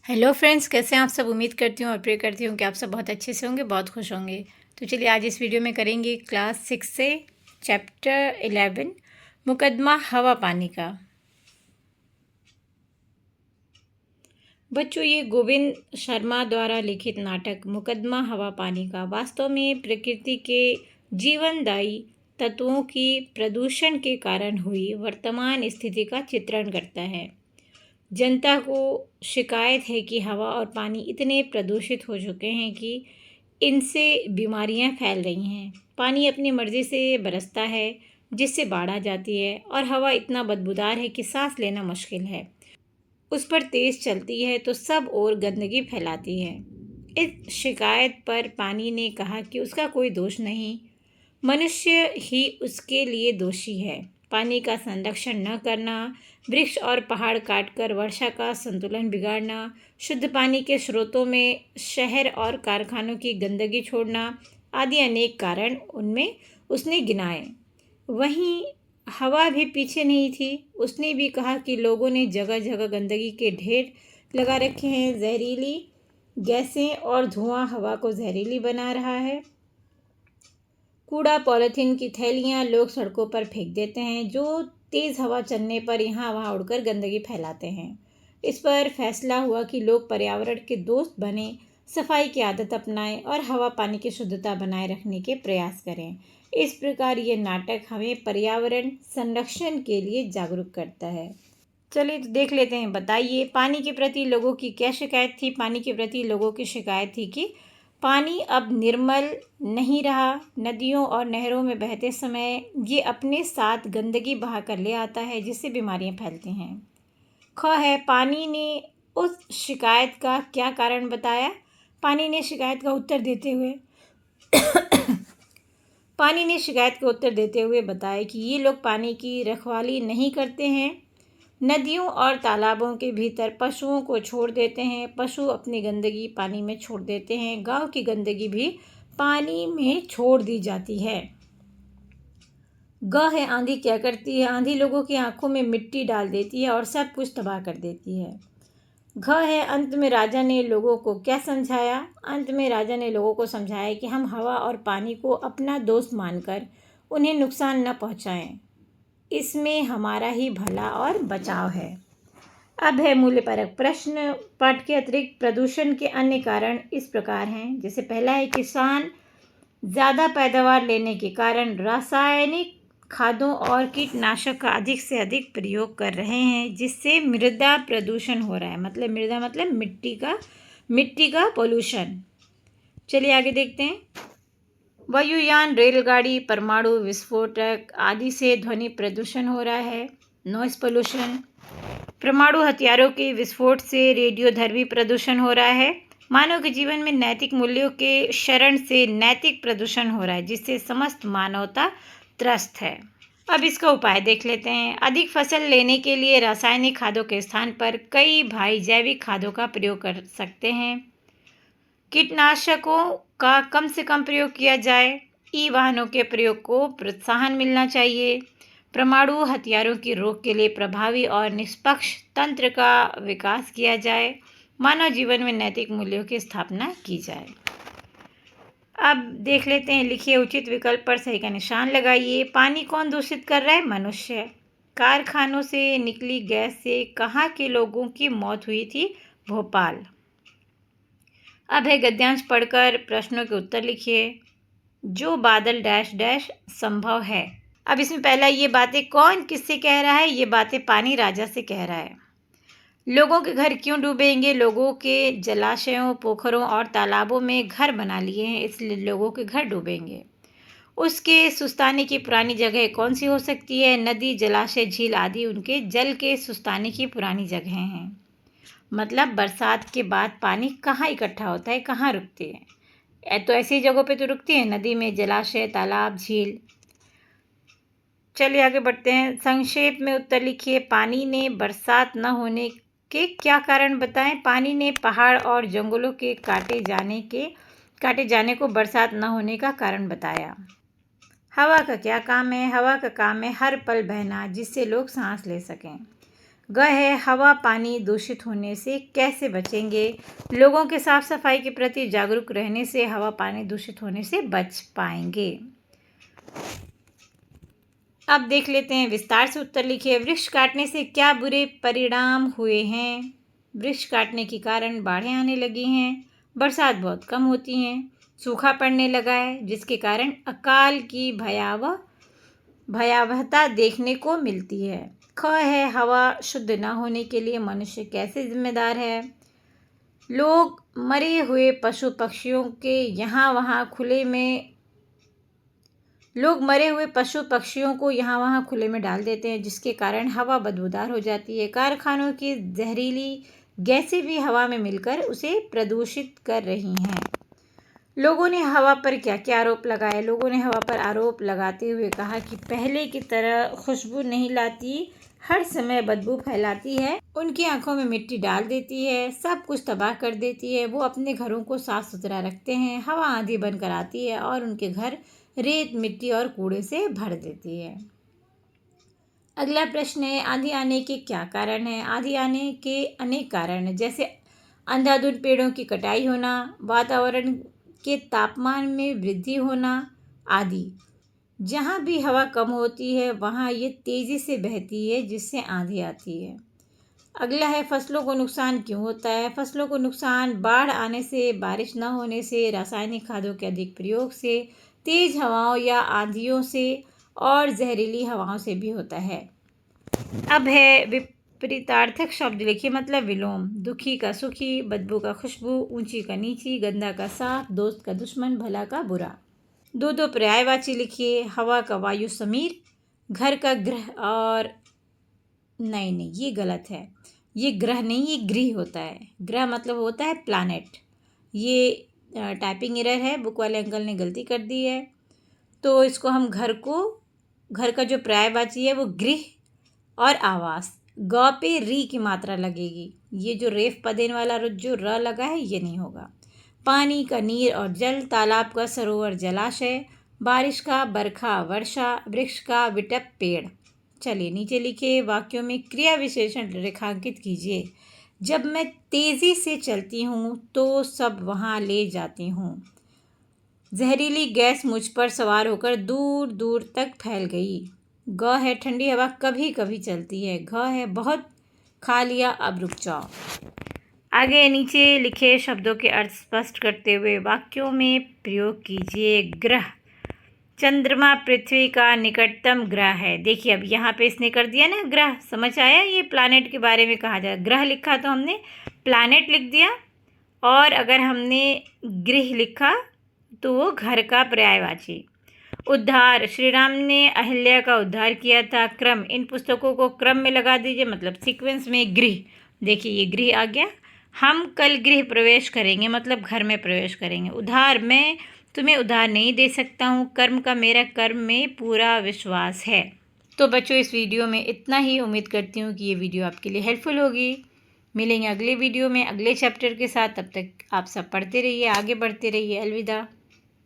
Hello friends, कैसे हैं आप सब। उम्मीद करती हूँ और प्रे करती हूँ कि आप सब बहुत अच्छे से होंगे, बहुत खुश होंगे। तो चलिए आज इस वीडियो में करेंगे क्लास 6 से चैप्टर 11 मुकदमा हवा पानी का। बच्चों, ये गोविंद शर्मा द्वारा लिखित नाटक मुकदमा हवा पानी का वास्तव में प्रकृति के जीवनदायी तत्वों की प्रदूषण के कारण हुई वर्तमान स्थिति का चित्रण करता है। जनता को शिकायत है कि हवा और पानी इतने प्रदूषित हो चुके हैं कि इनसे बीमारियां फैल रही हैं। पानी अपनी मर्जी से बरसता है जिससे बाढ़ आ जाती है, और हवा इतना बदबूदार है कि सांस लेना मुश्किल है। उस पर तेज़ चलती है तो सब और गंदगी फैलाती है। इस शिकायत पर पानी ने कहा कि उसका कोई दोष नहीं, मनुष्य ही उसके लिए दोषी है। पानी का संरक्षण न करना, वृक्ष और पहाड़ काटकर वर्षा का संतुलन बिगाड़ना, शुद्ध पानी के स्रोतों में शहर और कारखानों की गंदगी छोड़ना आदि अनेक कारण उनमें उसने गिनाए। वहीं हवा भी पीछे नहीं थी। उसने भी कहा कि लोगों ने जगह जगह गंदगी के ढेर लगा रखे हैं। जहरीली गैसें और धुआं हवा को जहरीली बना रहा है। कूड़ा, पॉलीथीन की थैलियाँ लोग सड़कों पर फेंक देते हैं, जो तेज़ हवा चलने पर यहाँ वहाँ उड़कर गंदगी फैलाते हैं। इस पर फैसला हुआ कि लोग पर्यावरण के दोस्त बने, सफाई की आदत अपनाएं और हवा पानी की शुद्धता बनाए रखने के प्रयास करें। इस प्रकार ये नाटक हमें पर्यावरण संरक्षण के लिए जागरूक करता है। चलिए तो देख लेते हैं। बताइए, पानी के प्रति लोगों की क्या शिकायत थी। पानी के प्रति लोगों की शिकायत थी कि पानी अब निर्मल नहीं रहा। नदियों और नहरों में बहते समय ये अपने साथ गंदगी बहा कर ले आता है, जिससे बीमारियां फैलती हैं। ख है, पानी ने उस शिकायत का क्या कारण बताया। पानी ने शिकायत का उत्तर देते हुए बताया कि ये लोग पानी की रखवाली नहीं करते हैं। नदियों और तालाबों के भीतर पशुओं को छोड़ देते हैं। पशु अपनी गंदगी पानी में छोड़ देते हैं। गांव की गंदगी भी पानी में छोड़ दी जाती है। ग है, आंधी क्या करती है। आंधी लोगों की आंखों में मिट्टी डाल देती है और सब कुछ तबाह कर देती है। घ है, अंत में राजा ने लोगों को क्या समझाया। अंत में राजा ने लोगों को समझाया कि हम हवा और पानी को अपना दोस्त मानकर उन्हें नुकसान न पहुंचाएं। इसमें हमारा ही भला और बचाव है। अब है मूल्यपरक प्रश्न। पाठ के अतिरिक्त प्रदूषण के अन्य कारण इस प्रकार हैं। जैसे पहला है, किसान ज़्यादा पैदावार लेने के कारण रासायनिक खादों और कीटनाशक का अधिक से अधिक प्रयोग कर रहे हैं, जिससे मृदा प्रदूषण हो रहा है। मृदा मतलब मिट्टी का पोल्यूशन। चलिए आगे देखते हैं। वायुयान, रेलगाड़ी, परमाणु विस्फोटक आदि से ध्वनि प्रदूषण हो रहा है, नॉइस पोल्यूशन। परमाणु हथियारों के विस्फोट से रेडियोधर्मी प्रदूषण हो रहा है। मानव के जीवन में नैतिक मूल्यों के क्षरण से नैतिक प्रदूषण हो रहा है, जिससे समस्त मानवता त्रस्त है। अब इसका उपाय देख लेते हैं। अधिक फसल लेने के लिए रासायनिक खादों के स्थान पर कई भाई जैविक खादों का प्रयोग कर सकते हैं। कीटनाशकों का कम से कम प्रयोग किया जाए। ई वाहनों के प्रयोग को प्रोत्साहन मिलना चाहिए। परमाणु हथियारों की रोक के लिए प्रभावी और निष्पक्ष तंत्र का विकास किया जाए। मानव जीवन में नैतिक मूल्यों की स्थापना की जाए। अब देख लेते हैं। लिखिए उचित विकल्प पर सही का निशान लगाइए। पानी कौन दूषित कर रहा है? मनुष्य। कारखानों से निकली गैस से कहाँ के लोगों की मौत हुई थी? भोपाल। अब है गद्यांश पढ़कर प्रश्नों के उत्तर लिखिए। जो बादल डैश डैश संभव है। अब इसमें पहला, ये बातें कौन किससे कह रहा है? ये बातें पानी राजा से कह रहा है। लोगों के घर क्यों डूबेंगे? लोगों के जलाशयों, पोखरों और तालाबों में घर बना लिए हैं, इसलिए लोगों के घर डूबेंगे। उसके सुस्ताने की पुरानी जगह कौन सी हो सकती है? नदी, जलाशय, झील आदि उनके जल के सुस्ताने की पुरानी जगह हैं। मतलब बरसात के बाद पानी कहाँ इकट्ठा होता है, कहाँ रुकती है? तो ऐसी जगहों पे तो रुकती है, नदी में, जलाशय, तालाब, झील। चलिए आगे बढ़ते हैं। संक्षेप में उत्तर लिखिए। पानी ने बरसात न होने के क्या कारण बताएं? पानी ने पहाड़ और जंगलों के काटे जाने को बरसात न होने का कारण बताया। हवा का क्या काम है? हवा का काम है हर पल बहना, जिससे लोग सांस ले सकें। ग है हवा पानी दूषित होने से कैसे बचेंगे। लोगों के साफ सफाई के प्रति जागरूक रहने से हवा पानी दूषित होने से बच पाएंगे। अब देख लेते हैं विस्तार से उत्तर लिखिए। वृक्ष काटने से क्या बुरे परिणाम हुए हैं। वृक्ष काटने के कारण बाढ़ें आने लगी हैं, बरसात बहुत कम होती हैं, सूखा पड़ने लगा है जिसके कारण अकाल की भयावहता देखने को मिलती है। ख है हवा शुद्ध न होने के लिए मनुष्य कैसे जिम्मेदार है। लोग मरे हुए पशु पक्षियों को यहाँ वहाँ खुले में डाल देते हैं जिसके कारण हवा बदबूदार हो जाती है। कारखानों की जहरीली गैसें भी हवा में मिलकर उसे प्रदूषित कर रही हैं। लोगों ने हवा पर क्या क्या आरोप लगाए। लोगों ने हवा पर आरोप लगाते हुए कहा कि पहले की तरह खुशबू नहीं लाती, हर समय बदबू फैलाती है, उनकी आंखों में मिट्टी डाल देती है, सब कुछ तबाह कर देती है। वो अपने घरों को साफ सुथरा रखते हैं, हवा आंधी बनकर आती है और उनके घर रेत मिट्टी और कूड़े से भर देती है। अगला प्रश्न है आंधी आने के क्या कारण है। आंधी आने के अनेक कारण हैं, जैसे अंधाधुंध पेड़ों की कटाई होना, वातावरण के तापमान में वृद्धि होना आदि। जहाँ भी हवा कम होती है वहाँ ये तेज़ी से बहती है जिससे आंधी आती है। अगला है फसलों को नुकसान क्यों होता है। फसलों को नुकसान बाढ़ आने से, बारिश न होने से, रासायनिक खादों के अधिक प्रयोग से, तेज़ हवाओं या आंधियों से और जहरीली हवाओं से भी होता है। अब है विपरीतार्थक शब्द लिखिए, मतलब विलोम। दुखी का सुखी, बदबू का खुशबू, ऊंची का नीची, गंदा का साफ, दोस्त का दुश्मन, भला का बुरा। दो पर्यायवाची लिखिए। हवा का वायु समीर, घर का ग्रह और नहीं ये गलत है, ये ग्रह नहीं ये गृह होता है। ग्रह मतलब होता है प्लैनेट। ये टाइपिंग एरर है, बुक वाले अंकल ने गलती कर दी है। तो इसको हम घर का जो पर्यायवाची है वो गृह और आवास। ग पे री की मात्रा लगेगी। ये जो रेफ पदेन वाला जो र लगा है ये नहीं होगा। पानी का नीर और जल, तालाब का सरोवर जलाशय, बारिश का बरखा वर्षा, वृक्ष का विटप पेड़। चलिए नीचे लिखे वाक्यों में क्रिया विशेषण रेखांकित कीजिए। जब मैं तेज़ी से चलती हूँ तो सब वहाँ ले जाती हूँ। जहरीली गैस मुझ पर सवार होकर दूर दूर तक फैल गई। ग है ठंडी हवा कभी कभी चलती है। घ है बहुत खा लिया अब रुक जाओ। आगे नीचे लिखे शब्दों के अर्थ स्पष्ट करते हुए वाक्यों में प्रयोग कीजिए। ग्रह, चंद्रमा पृथ्वी का निकटतम ग्रह है। देखिए अब यहाँ पे इसने कर दिया ना ग्रह, समझ आया। ये प्लैनेट के बारे में कहा जाए। ग्रह लिखा तो हमने प्लैनेट लिख दिया, और अगर हमने गृह लिखा तो वो घर का पर्यायवाची। उद्धार, श्री राम ने अहिल्या का उद्धार किया था। क्रम, इन पुस्तकों को क्रम में लगा दीजिए, मतलब सीक्वेंस में। गृह, देखिए ये गृह आ गया। हम कल गृह प्रवेश करेंगे, मतलब घर में प्रवेश करेंगे। उधार, मैं तुम्हें उधार नहीं दे सकता हूँ। कर्म का मेरा कर्म में पूरा विश्वास है। तो बच्चों इस वीडियो में इतना ही। उम्मीद करती हूँ कि ये वीडियो आपके लिए हेल्पफुल होगी। मिलेंगे अगले वीडियो में अगले चैप्टर के साथ। तब तक आप सब पढ़ते रहिए, आगे बढ़ते रहिए। अलविदा।